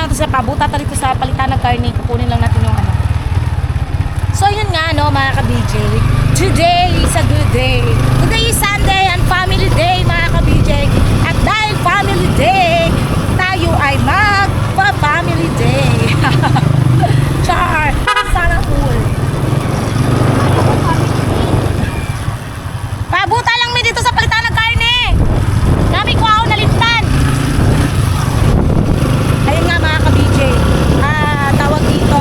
lang ito sa pabuta dito sa palitan ng karne. Kukunin lang natin yung ano. So yun nga no mga ka-BJ. Today is a good day. Today is Sunday and family day mga ka-BJ. At dahil family day, tayo ay magpa-family day. Char! Sana cool. Pabuta lang mi dito sa palitan ng karne. Dami ko ako nalimtan. Ayun nga mga ka-BJ. Tawag dito.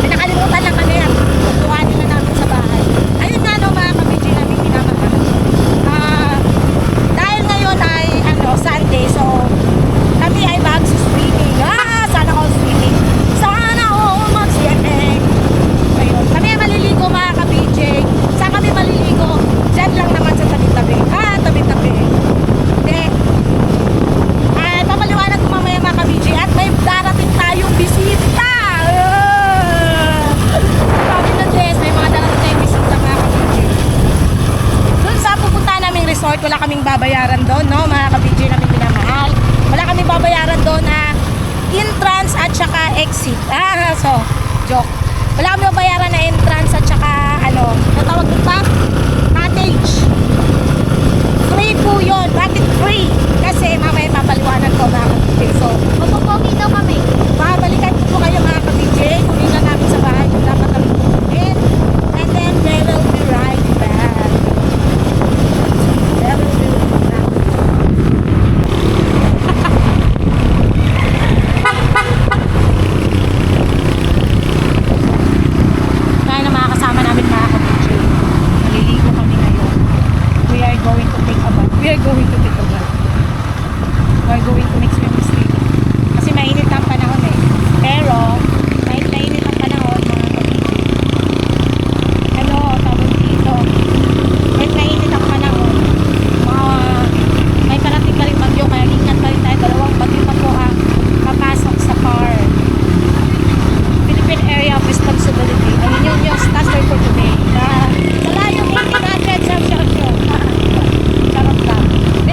Pinakalimutan lang kami at tuwanin na namin sa bahay. Ayun nga no mga ka-BJ namin pinamahal. Dahil ngayon ay Sunday, so kami ay mag-swimming. Sana all swimming. Sana all mag-swimming. Ayun. Kami ay maliligo mga ka-BJ. Saan kami maliligo? Diyan lang naman sa tabi-tabi. Tabi-tabi. Hindi. Papaliwanag ko mamaya mga ka-BJ at may darating tayong bisita. Sabi na Jess, may mga darating tayong bisita mga ka-BJ. Doon sa pupunta naming resort, wala kaming babayaran doon, no? Mga ka-BJ namin pinamahal. Wala kaming babayaran doon na entrance at saka exit. So, joke. Wala kaming babayaran na entrance at saka natawag ko pa? Cottage. Free po yun. Bakit free? Kasi mamaya papaliwanan ko mga ka-BJ. So, Mapupogi daw kami. babalikan ko po kayo mga ka-BJ. Kunin lang namin sa bahay kung dapat kami pupunin. And then we will be right back. We will be right back. Kaya na mga kasama namin mga ka-BJ. Maliligo kami ngayon. We are going to take a bath. We are going to take a bath. We are going to make swimming sleep. Kasi mainit ang panahon eh. Pero, kahit mainit ang panahon, mga ka-BJ. Tawag dito. Kahit mainit ang panahon, may parating ka rin bagyo, kaya ingat pa rin tayo. Dalawang bagyo pa po ang papasok sa car. Philippine Area of Responsibility. Ayun yung standard for today. Malayong 1800 Celsius. Sarap lang. Hindi,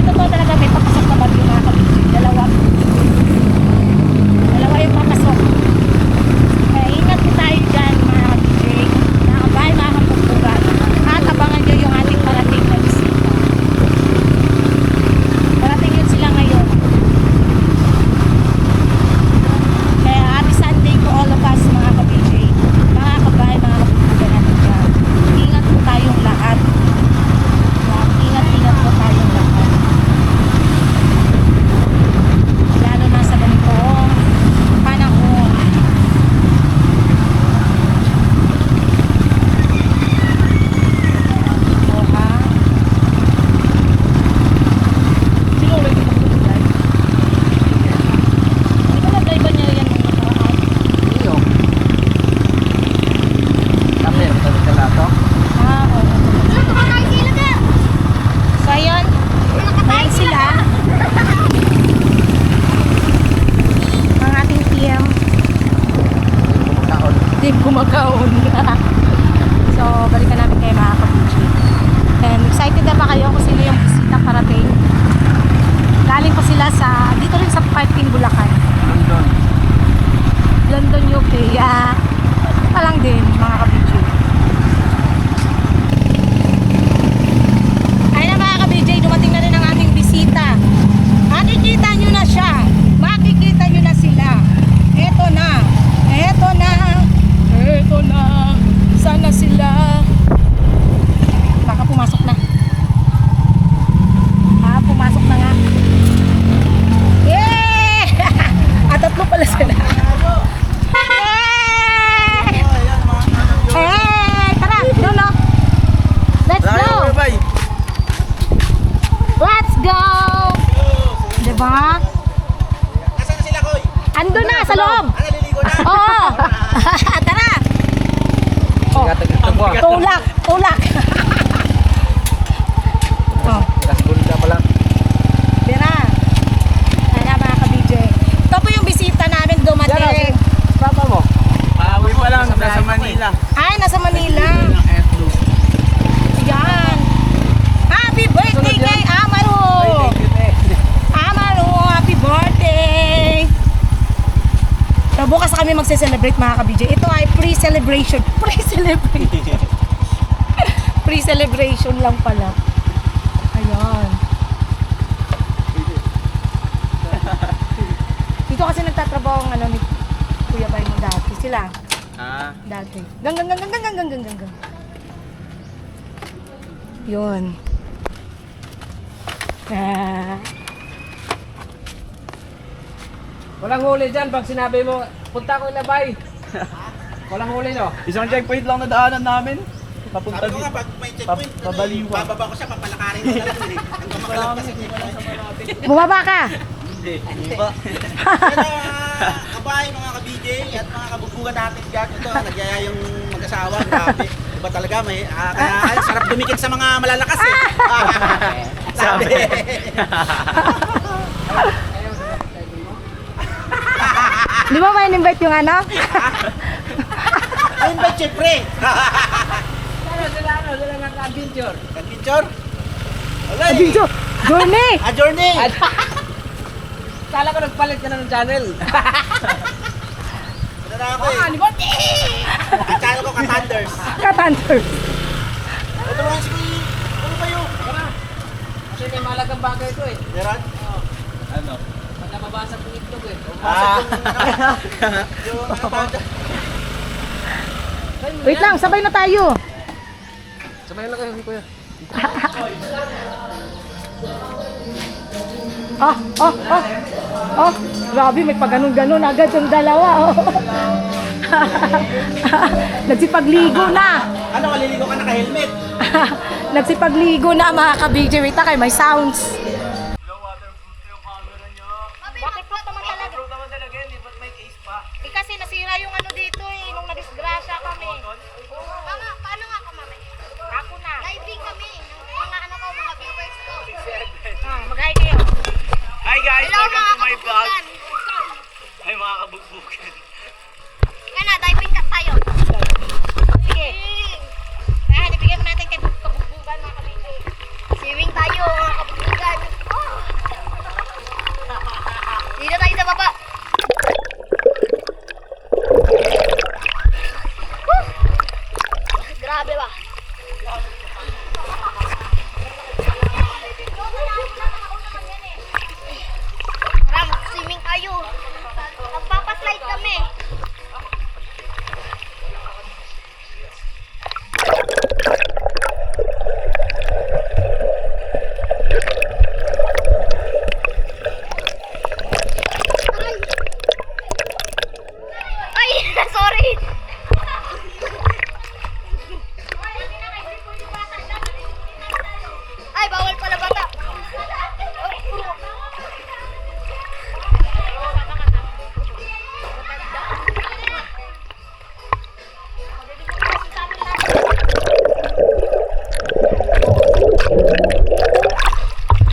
magse-celebrate mga ka-BJ. Ito ay pre-celebration. Pre-celebration. Pre-celebration lang pala. Ayan. Dito kasi nagtatrabaho ang ano ni Kuya Bay mo dati. Sila. Dati. Gang. Yun. Walang huli dyan pag sinabi mo, punta ko ilabay. Walang huli no? Isang checkpoint lang na daanan namin. Papunta Sabi ko nga, pag may checkpoint, Pabaliwa. bababa ko siya, papalakarin ko na lang eh. Hanggang makalagpas sa checkpoint. Bumaba ka! Hindi ba? Pero kabay, mga ka-BJ at mga kabubugan natin dyan, ito, nagyaya yung mag-asawa, grabe. Diba talaga, may, kaya sarap dumikit sa mga malalakas eh. Sabi. Di ba may invite yung ano? Ayun ba, syempre? Sila nag-adventure. Adventure? Wala eh. Adventure! Journey! A journey! Kala ko nagpalit ka na ng channel. Ano na ako eh. Ano ba? Ang channel ko, Ka-Thunders. Ka-Thunders. Ito mga si... Ano ba yun? Kasi may malagang bagay ito eh. Meron? Ano? Pag nababasag ng itlog eh. Yung ano ba? Wait lang, sabay na tayo. Sabay lang kayo, kuya. Oh, grabe, may pag-ganon-ganon agad yung dalawa. Oh. Nagsipagligo na. Ano, maliligo ka naka-helmet? Nagsipagligo na mga ka-BJ. Wait na kayo, may sounds. Bakit po naman talaga? Eh kasi nasira yung ano dito eh, nung nadisgrasya kami. Paano nga ka, mami? Ako na. Living kami. Mga ano ko, mga viewers ko. Mag-hi kayo. Hi guys! Hello, Welcome mga to my vlog! kabugbugan. Ay mga kabugbugan! Yan na, diving cut tayo. Sige. Kaya ibigyan mo natin kay kabugbugan mga kabigay. Swimming tayo, mga kabugbugan. Dito tayo sa baba. Woo! Grabe ba? Tara, mag-swimming tayo. Magpapaslide kami. Ay, sorry. Ay, bawal pala bata.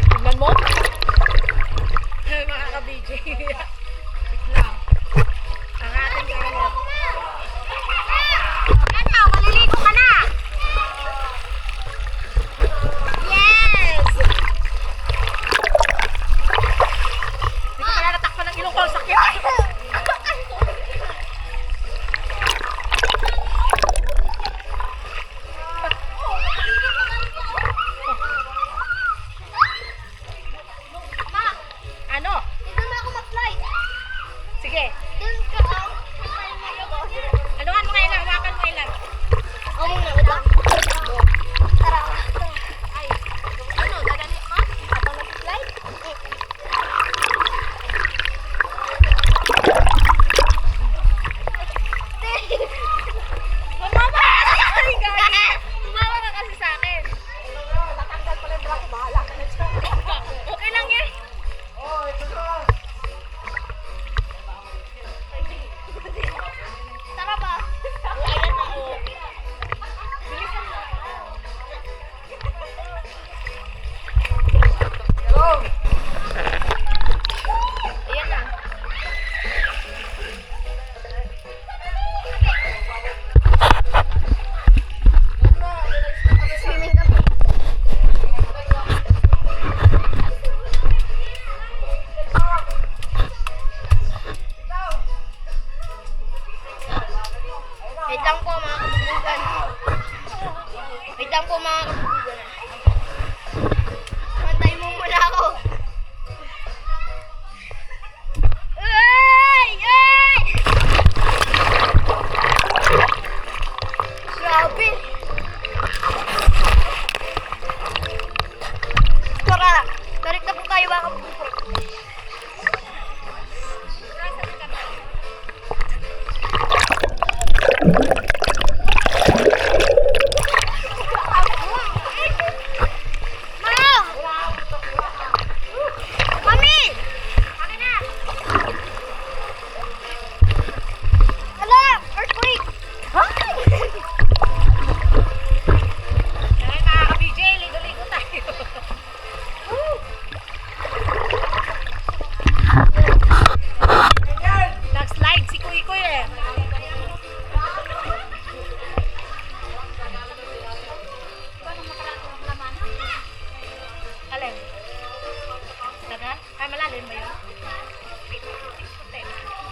Tignan mo. Mga ka-BJ. Wait lang. Ang ating ano. Ano, maliligo ka na. Yes! Hindi ko pala natakpan ng ilong ko. Ang sakit.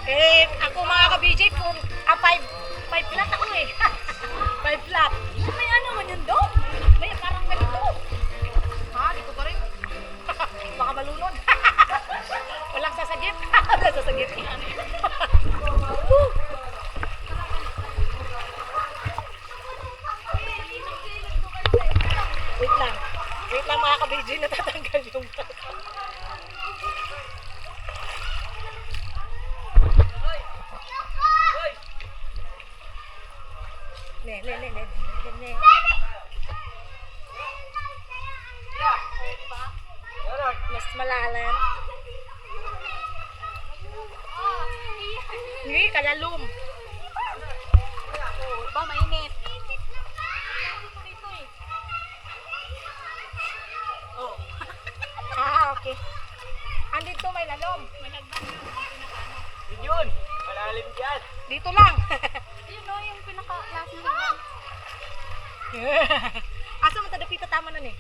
Ako mga ka-BJ, 5 flat ako eh. 5 flat. May ano man yun doon? May parang ganito. Ha? Dito pa rin. Baka malunod. Walang sasagip. Walang sasagip. Wait lang. Wait lang mga ka-BJ, natatanggal yung Ne. Mas malalim. Hindi, kalalum. Ba, mainit. Oh. Okay. Andito may lalom. Yun! Malalim dyan! Dito lang. Yun o, yung pinaka-last na hagdan. Asa mo tadapita tama nun eh.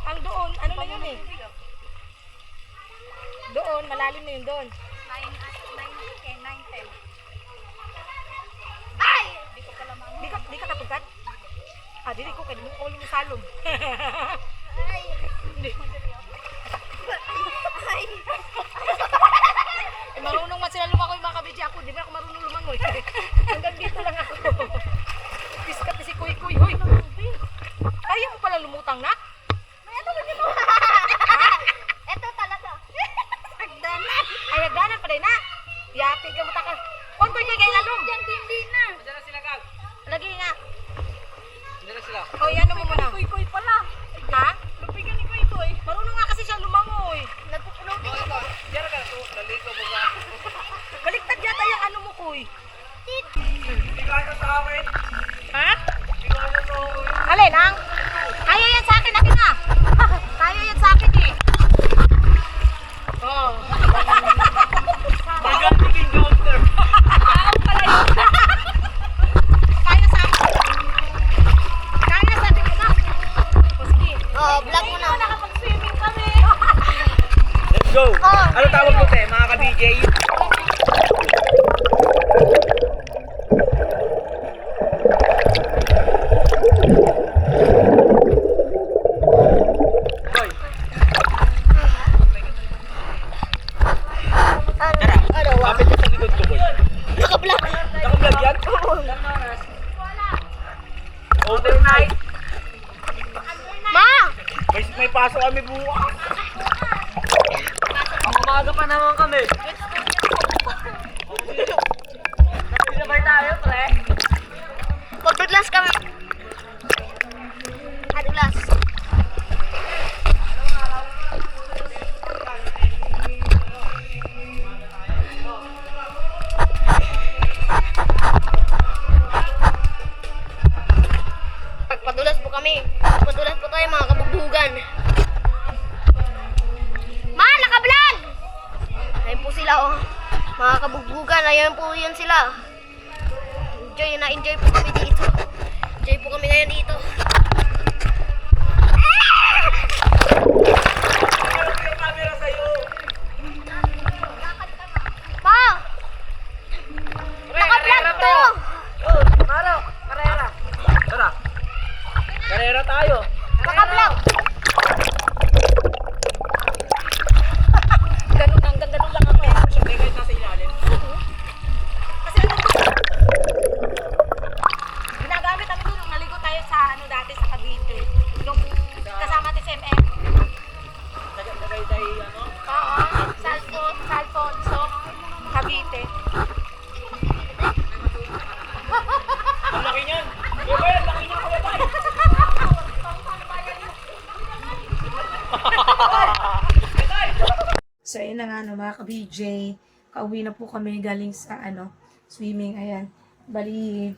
Ang doon, ano na yun eh. Doon, malalim na yun doon. 9, 10. Ay! Di ka katugad? Di ko, kaya mo ko yung salom. Ay. Marunong man sila lumangoy mga kabidya ako. Di ba ako marunong lumangoy? Hanggang dito lang ako. Piskat si Kuy Kuy. Hoy! Kaya mo pala lumutang na? May ano ba dito? Ito talaga. Hagdanan. Ay, hagdanan pa rin na. Yapi ka mo taka. Kung ba kay lalong? Diyan hindi na. Diyan na sila, Gag. Lagi nga. Diyan na sila. O, yan mo muna. Kuy pala. Ha? Lupigan ni Kuy Kuy. Marunong nga kasi siya lumangoy. Nagpupuloting ako. Diyan ka. Naligo mo ba? Baliktad yata yung ano mo, Kuy. Hindi ka na sa akin. Ha? Hindi ka na sa akin. Alin, ang? Kaya yan sa akin, akin na. Kaya yan sa akin eh. Oh. Magantiging counter! Kaya sa akin. Kaya sa akin, anak. O sige. Oh, vlog mo na. Nakapag-swimming kami. Let's go! Ano tawag mo, te, mga ka-BJ? Hoy! Ano? Kapit yung sa likod ko, boy. Naka-vlog. Naka-vlog yan? Overnight! Ma! May pasok kami bukas. Ang umaga pa naman kami. Sabay tayo, pre. Magdudlas kami. Adulas. Pagpadulas po kami. Pagpadulas po tayo mga kabugbugan. Ma, naka-vlog! Ayun po sila oh. Mga kabugbugan, ayun po yun sila. Enjoy po kami dito. Enjoy po kami ngayon dito. Yung camera sa'yo. Pa! Naka-vlog to! Maro, karera. Tara. Karera tayo. Naka-vlog! Ganun lang ako eh. Siyempre kahit nasa ilalim. Kasi ginagamit namin doon nung naligo tayo sa ano dati sa Cavite. Yung kasama natin sa MM. Tagaytay, ano? Oo, sa Alfonso, Cavite. Ang laki niyan. Kuya Bay, ang laki niyan, Kuya Bay. So, ayun na nga, no, mga ka-BJ. Kauwi na po kami galing sa, swimming. Ayan. Bali,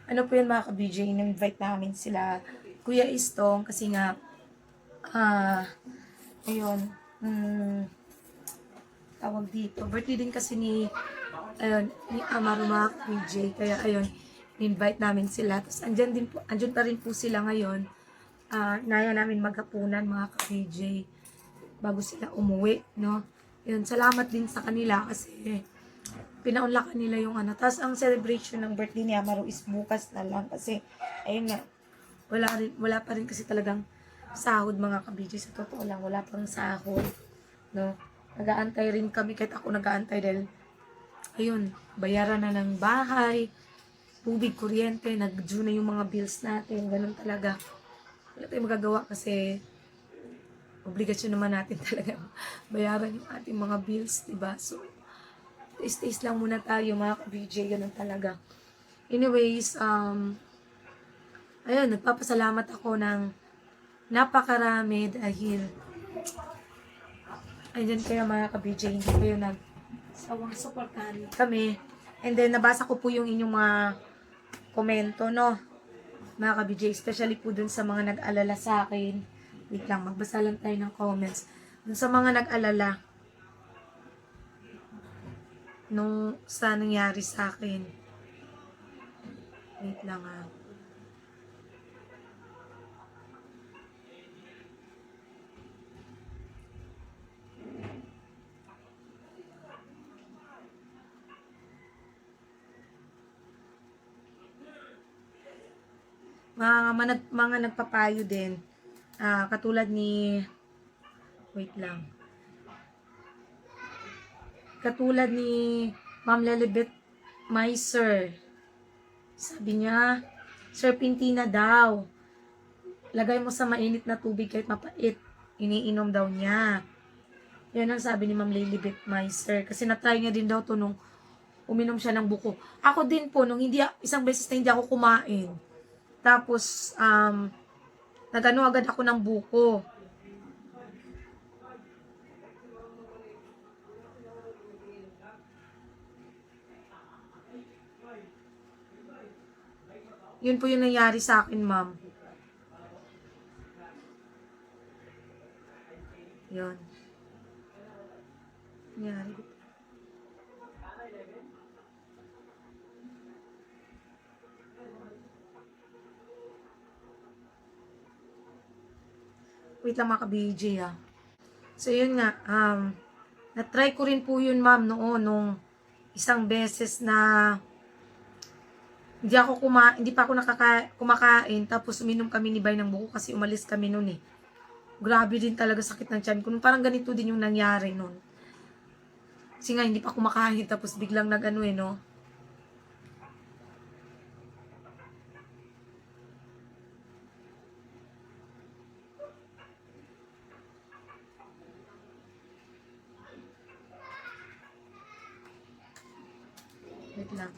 ano po yun, mga ka-BJ, na-invite namin sila, Kuya Istong, kasi nga, ayun, tawag dito. Birthday din kasi ni Amaru, mga ka-BJ. Kaya, ayun, invite namin sila. Tapos, andyan pa rin po sila ngayon. Naya namin maghapunan, mga ka-BJ, bago sila umuwi, no? Yun, salamat din sa kanila kasi pinaunlakan nila yung ano. Tapos ang celebration ng birthday ni Amaro is bukas na lang kasi ayun nga, wala pa rin kasi talagang sahod mga kabidyo. Sa totoo lang, wala pang sahod. No? Nag-aantay rin kami, kahit ako nag-aantay dahil ayun, bayaran na ng bahay, tubig, kuryente, nag-due na yung mga bills natin. Ganun talaga. Wala tayong magagawa kasi obligasyon naman natin talaga bayaran yung ating mga bills, diba? So, taste lang muna tayo mga ka-BJ, ganun talaga. Anyways, ayun, nagpapasalamat ako ng napakarami dahil ayun kaya mga ka-BJ, hindi kayo nagsawang suportahan kami. And then, nabasa ko po yung inyong mga komento, no? Mga ka-BJ, especially po dun sa mga nag-alala sa akin. Wait lang, magbasa lang tayo ng comments. Dun sa mga nag-alala nung sa nangyari sa akin. Wait lang mga nagpapayo din. Katulad ni Ma'am Lelibet Meiser. Sabi niya, serpentina daw. Lagay mo sa mainit na tubig kahit mapait. Iniinom daw niya. Yan ang sabi ni Ma'am Lelibet Meiser. Kasi natry niya din daw to nung uminom siya ng buko. Ako din po, nung isang beses na hindi ako kumain. Tapos, nagano agad ako ng buko. Yun po yung nangyari sa akin, ma'am. Yun. Nangyari. Wait lang mga ka-BJ So, yun nga. Na-try ko rin po yun, ma'am, noon. Nung isang beses na hindi pa ako kumakain. Tapos, uminom kami ni Bay ng buko kasi umalis kami noon eh. Grabe din talaga sakit ng tiyan ko. Parang ganito din yung nangyari noon. Kasi nga, hindi pa kumakain. Tapos, biglang nag-ano no? Wait lang.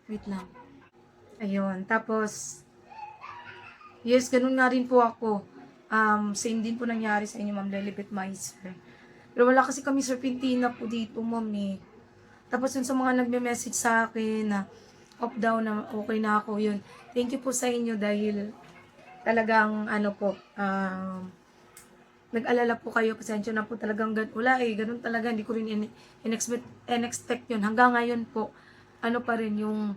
Wait lang. Ayun. Tapos, yes, ganun nga rin po ako. Same din po nangyari sa inyo, Ma'am Lelibet Meiser. Pero wala kasi kami serpentina po dito, ma'am eh. Tapos yun sa mga nagme-message sa akin na off daw na okay na ako, yun. Thank you po sa inyo dahil talagang nag-alala po kayo. Pasensya na po talagang wala eh. Ganun talaga. Hindi ko rin in-expect yun. Hanggang ngayon po, pa rin yung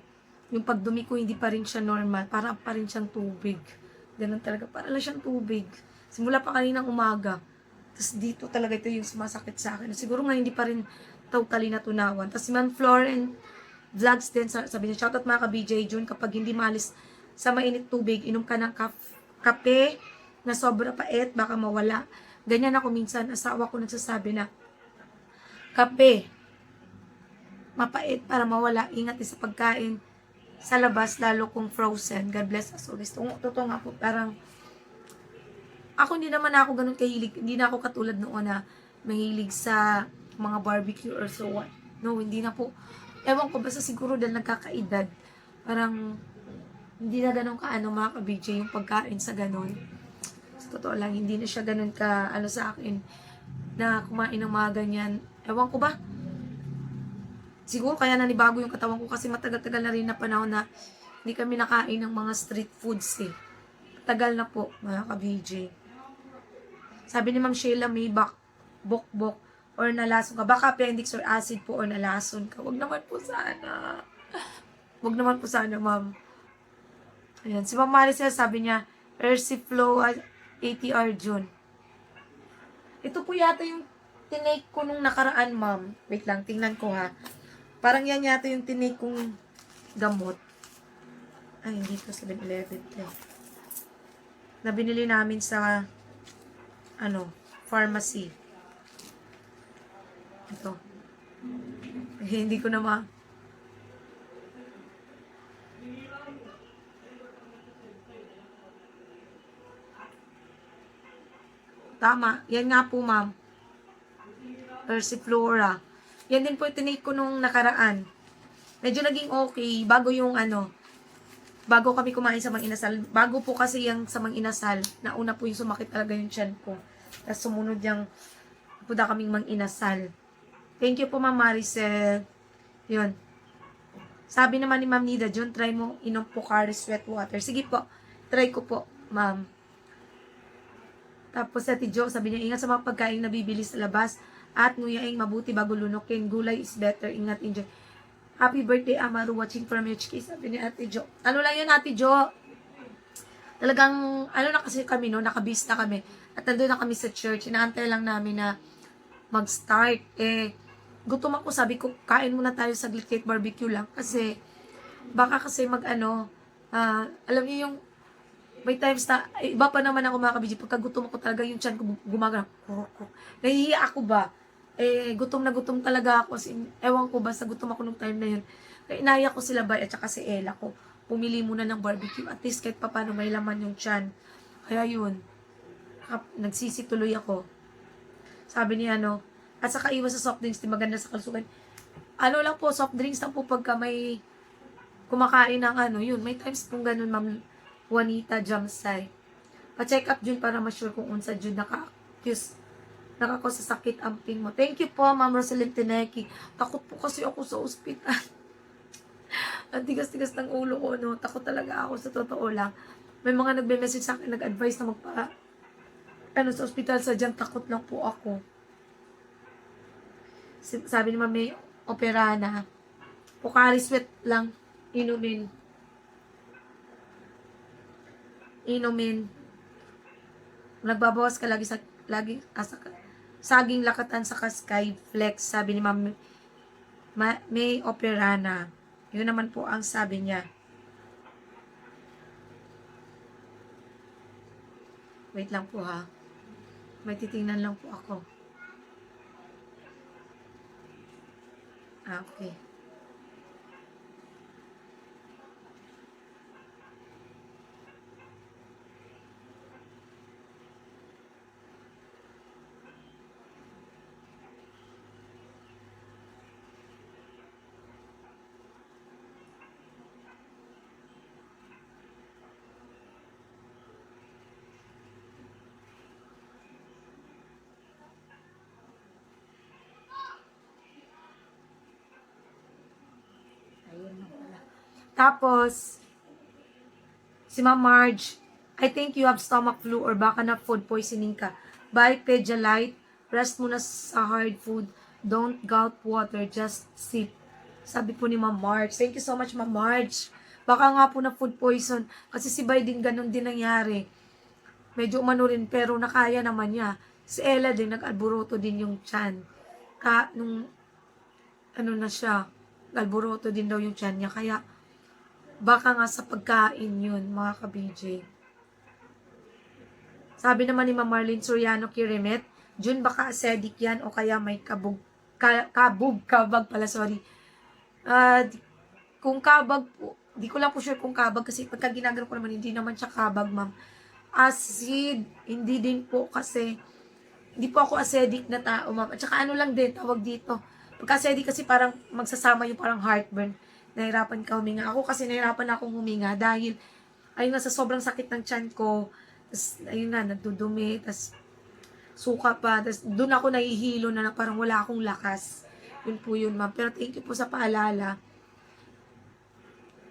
pagdumi ko, hindi pa rin siya normal. Parang pa rin siyang tubig. Ganun talaga. Para lang siyang tubig. Simula pa kaninang umaga. Tapos dito talaga ito yung sumasakit sa akin. Siguro nga hindi pa rin totally natunawan. Tapos si Ma'am Floren Vlogs din, sabi niya, shoutout mga ka-BJ June, kapag hindi malis sa mainit tubig, inom ka ng kape na sobra pait, baka mawala. Ganyan ako minsan. Asawa ko nagsasabi na, kape, mapait para mawala. Ingat din sa pagkain sa labas, lalo kung frozen. God bless us always. Totoo nga po, parang ako hindi naman ako ganun kahilig. Hindi na ako katulad noon na mahilig sa mga barbecue or so what. No, hindi na po. Ewan ko, basta siguro dahil nagkakaedad. Parang hindi na ganun mga ka-BJ yung pagkain sa ganun. Sa totoo lang, hindi na siya ganun sa akin na kumain ng mga ganyan. Ewan ko ba? Siguro kaya nanibago yung katawan ko kasi matagal-tagal na rin na panahon na Hindi kami nakain ng mga street foods eh. Tagal na po, mga ka-BJ. Sabi ni Ma'am Sheila, may bok-bok or nalason ka. Baka appendix or acid po or nalason ka. Wag naman po sana. Wag naman po sana, ma'am. Ayan. Si Ma'am Maricel, sabi niya, Flow at ATR June. Ito po yata yung tinake ko nung nakaraan, ma'am. Wait lang, tingnan ko ha. Parang yan yata yung tinake kong gamot. Ay, hindi ko 7-Eleven. Na binili namin sa pharmacy. Ito. Hindi ko na Tama. Yan nga po, ma'am. Persiflora. Yan din po tinake ko nung nakaraan. Medyo naging okay. Bago yung bago kami kumain sa Mang-Inasal. Bago po kasi yung sa Mang-Inasal. Nauna po yung sumakit talaga yung tiyan ko. Tapos sumunod yung puda kaming Mang-Inasal. Thank you po, Ma'am Maricel. Yun. Sabi naman ni Ma'am Nida, John, try mo inom Pocari Sweat Water. Sige po. Try ko po, ma'am. Tapos Ate Jo, sabi niya, ingat sa mga pagkain na bibili sa labas. At nguyaing mabuti bago lunokin. Gulay is better. Ingat, enjoy. Happy birthday, Amaru, watching from HK. Sabi ni Ate Jo. Ano lang yun, Ate Jo? Talagang, na kasi kami, no? Nakabis na kami. At nandun na kami sa church. Inaantay lang namin na mag-start. Gutom ako. Sabi ko, kain muna tayo sa cake barbecue lang. Kasi, baka kasi alam niyo yung, may times na, iba pa naman ako mga kabidyo. Pagka gutom ako talaga, yung tiyan ko gumagana. Nahihiya ako ba? Gutom na gutom talaga ako. Ewan ko, basta gutom ako nung time na yun. Kaya inaya ko sila Bay at saka si Ella ko. Pumili muna ng barbecue. At least kahit pa paano may laman yung tiyan. Kaya yun. Nagsisituloy ako. Sabi niya, at saka iwas sa soft drinks, di maganda sa kalusugan. Lang po, soft drinks lang po pagka may kumakain ng yun. May times kung ganun, Ma'am Juanita Jamsay. Pa-check up dyan para ma-sure kung unsa dyan nakako sa sakit amping mo. Thank you po, Ma'am Rosalind Tineki. Takot po kasi ako sa ospital. Ang tigas-tigas ng ulo ko, no? Takot talaga ako sa totoo lang. May mga nagbe-message sa akin, nag-advise na sa ospital sa dyan, takot lang po ako. Sabi ni Mami, opera na. Pocari Sweat lang, inumin. Nagbabawas ka lagi saging lakatan sa Sky Flex, sabi ni Ma'am May Operana. Yun naman po ang sabi niya. Wait lang po ha. May titingnan lang po ako. Okay. Tapos, si Ma'am Marge, I think you have stomach flu or baka na food poisoning ka. Buy Pedialyte, rest muna sa hard food, don't gulp water, just sip. Sabi po ni Ma'am Marge. Thank you so much, Ma'am Marge. Baka nga po na food poison, kasi si Bay din ganun din nangyari. Medyo umano rin, pero nakaya naman niya. Si Ella din, nag-alburoto din yung tiyan. Na siya, alburoto din daw yung tiyan niya, kaya baka nga sa pagkain yun, mga ka-BJ. Sabi naman ni Ma'am Marlene Soriano Kirimet, Jun, baka acidic yan o kaya may kabag pala, sorry. Kung kabag po, di ko lang po sure kung kabag kasi pagka ginagano ko naman, hindi naman siya kabag, ma'am. Acid, hindi din po kasi, hindi po ako acidic na tao, ma'am. At saka lang din, tawag dito. Pagka acidic kasi parang magsasama yung parang heartburn. Nahirapan ka huminga. Ako kasi nahirapan akong huminga dahil ayun nga sa sobrang sakit ng tiyan ko. Tapos ayun nga, nagdudumi. Tapos suka pa. Tapos doon ako nahihilo na parang wala akong lakas. Yun po yun, ma'am. Pero thank you po sa paalala.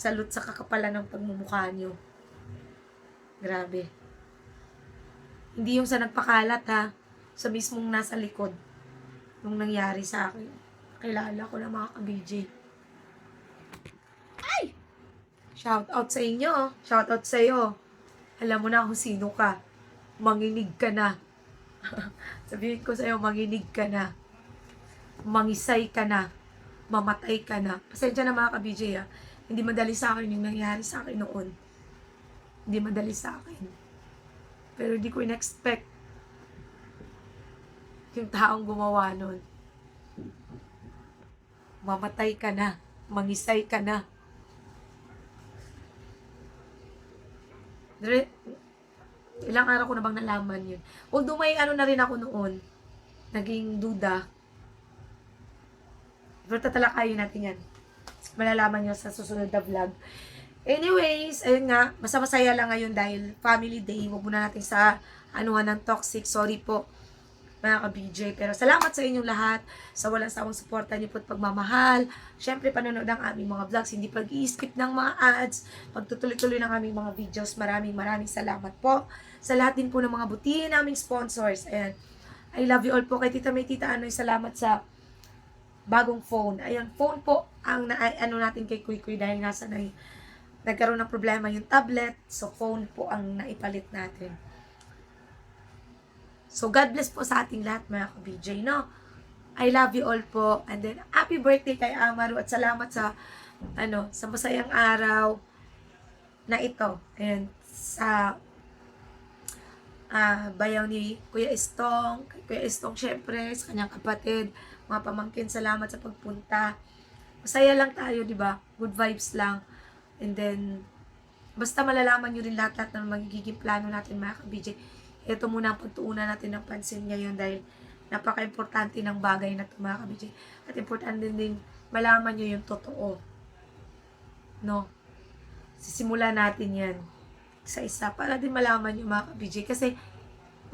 Salute sa kakapalan ng pagmumukha nyo. Grabe. Hindi yung sa nagpakalat ha. Sa mismong nasa likod. Nung nangyari sa akin. Kilala ko na mga ka-BJ. Ay! Shout out sa inyo. Shout out sa iyo. Alam mo na kung sino ka. Manginig ka na. Sabihin ko sa iyo, manginig ka na. Mangisay ka na. Mamatay ka na. Pasensya na mga ka-BJ ha. Hindi madali sa akin yung nangyari sa akin noon. Hindi madali sa akin. Pero hindi ko in-expect yung taong gumawa nun. Mamatay ka na. Mangisay ka na. Ilang araw ko na bang nalaman yun. Although may ano na rin ako noon. Naging duda. Pero tatalakayin natin yan. Malalaman nyo sa susunod na vlog. Anyways, ayun nga, masaya lang ngayon dahil family day. Huwag muna natin sa anuhan ng toxic. Sorry po, mga ka-BJ. Pero salamat sa inyong lahat sa walang sawang suporta niyo po at pagmamahal. Siyempre, panonood ang aming mga vlogs. Hindi pag-i-skip ng mga ads. Pagtutuloy-tuloy ng aming mga videos. Maraming salamat po. Sa lahat din po ng mga butihin naming sponsors. Ayan. I love you all po. Kay Tita May, Tita Anoy, salamat sa bagong phone. Ayan, phone po ang ano natin kay Kuy Kuy dahil nasa nagkaroon ng problema yung tablet. So, phone po ang naipalit natin. So, God bless po sa ating lahat, mga ka-BJ, no? I love you all po. And then, happy birthday kay Amaru at salamat sa, sa masayang araw na ito. Ayan, sa bayaw ni Kuya Estong. Kay Kuya Estong, syempre, sa kanyang kapatid. Mga pamangkin, salamat sa pagpunta. Masaya lang tayo, di ba? Good vibes lang. And then, basta malalaman nyo rin lahat ng magiging plano natin, mga ka-BJ. Ito muna ang pagtuunan natin ng pansin ngayon dahil napaka-importante ng bagay na ito, mga ka-BJ. At importante din malaman nyo yung totoo. No? Sisimulan natin yan isa-isa para din malaman nyo, mga ka-BJ. Kasi,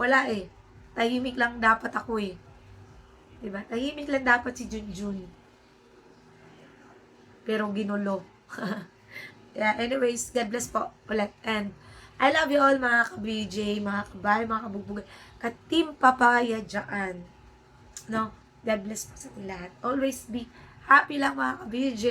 wala eh. Tahimik lang dapat ako eh. Diba? Tahimik lang dapat si Junjun. Pero ginulo. Yeah, anyways, God bless po ulit. And I love you all, mga ka-BJ, mga kabay, mga kabugbugay. Ka-team papaya dyan. No? God bless po sa ating lahat. Always be happy lang, mga ka-BJ.